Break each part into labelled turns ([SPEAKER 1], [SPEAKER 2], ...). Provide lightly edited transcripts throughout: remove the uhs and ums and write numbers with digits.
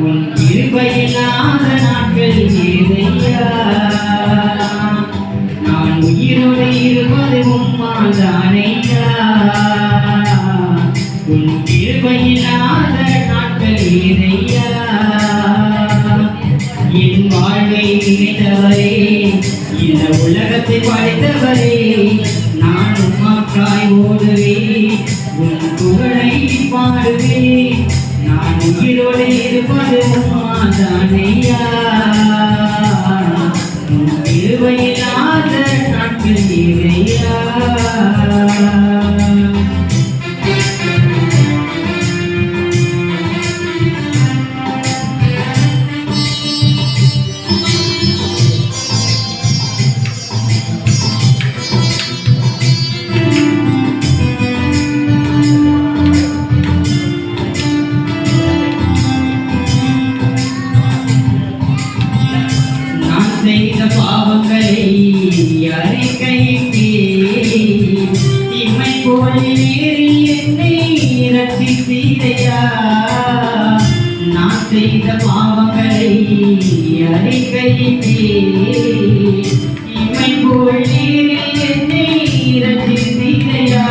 [SPEAKER 1] உன் கிருபையில்லாத நாட்கள் ஏதையா நான் உயிரோடு இருப்பது உம்மாதானையா உன் கிருபையில்லாத நாட்கள் ஏதையா என் வாழ்வை நினைத்தவரே இந்த உலகத்தை படைத்தவரே நான் உமாக்காய் ஓடுவே உன் புகழை பாடுவே நான் உயிரோடு இருப்பது உம்மாதானையா உன் கிருபையில்லாத நாட்கள் ஏதையா செய்த பாவங்களை அறிக்கையிட்டே இமை போல் என்னை ரட்சித்தீரையா நான் செய்த பாவங்களை அறிக்கையிட்டே இமை போல் என்னை ரட்சித்தீரையா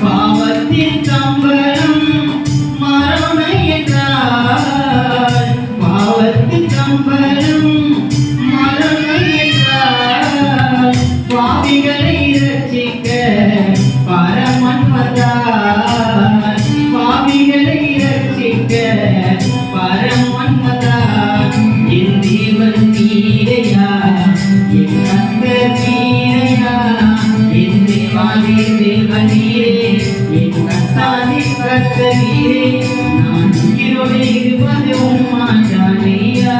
[SPEAKER 1] பாவத்தின் சம்பளம் மரணம் என்றால் பாவத்தின் சம்பளம் பாவிகளை ரட்சிக்க பரமன் வந்தார் பாவிகளை ரட்சிக்க பரமன் வந்தார் என் தேவன் நீரையா என் கர்த்தர் நீரையா என் தேவாதி தேவன் நீரே என் கர்த்தாதி கர்த்தர் நீரே நான் உயிரோடு இருப்பது உம்மாதானையா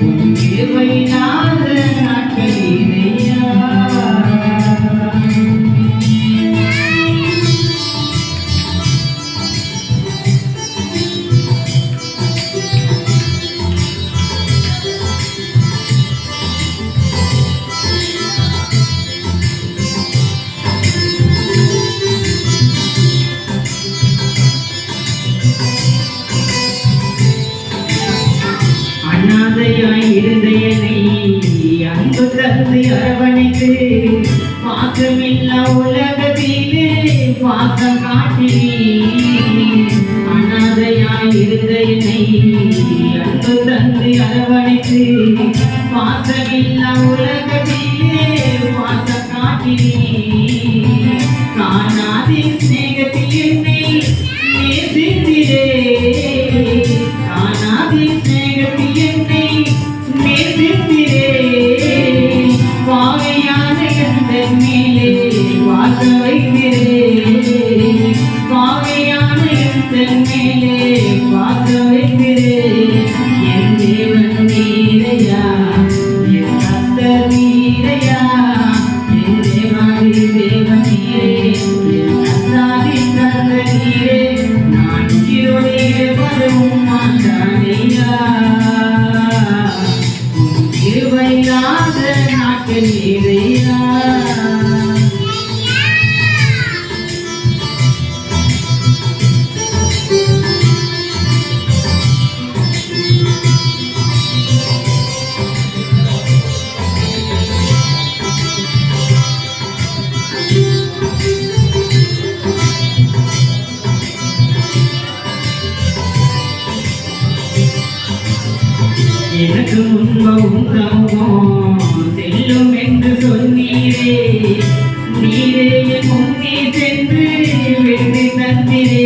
[SPEAKER 1] உன் கிருபையில்லாத நாட்கள் ஏதையா அநாதையாய் இருந்த என்னை அன்பு தந்து அரவணைத்து பாசமில்லா உலகத்திலே பாசம் காட்டினே அநாதையாய் இருந்த என்னை அன்பு தந்து அரவணைத்து பாசமில்லா உலகத்திலே பாசம் காட்டினே காணாதி சிநேகத்தில் என்னை நேசித்திரே காணாதி சிநேகத்தில் என்னை நேசித்திரே பாவையான எந்தன் மேலே வாச வைத்திரே பாவையான எந்தன் மேலே வாச வைத்திரே என் தேவன் நீரையா என் கர்த்தர் நீரையா என் தேவாதி தேவன் நீரே என் கர்த்தாதி கர்த்தர் நீரே நான் உயிரோடு இருப்பது உம்மாதானையா உன் கிருபையில்லாத நாட்கள் ஏதையா எனக்கு முன்பவும் சமூகம் செல்லும் என்று சொன்னீரே நீரே என் முன்னே சென்று வெற்றி தந்திரே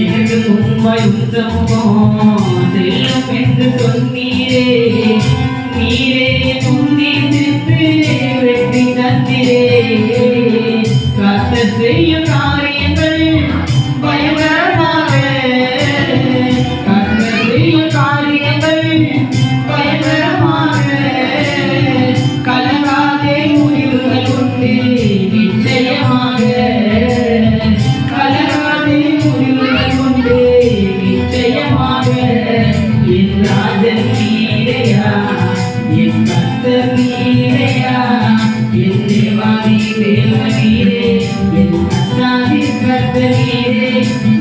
[SPEAKER 1] எனக்கு முன்பவும் சமூகம் செல்லும் என்று சொன்னீரே நீரே என் முன்னே சென்று வெற்றி தந்திரே கர்த்தர் செய்யும் காரியங்கள் பயங்கரமாக கர்த்தர் செய்யும் காரியங்கள் பயங்கரமாக கலங்காதே முடிவுகள் உண்டு நிச்சயமாக கலங்காதே முடிவுகள் உண்டு நிச்சயமாக என் ராஜன் நீரே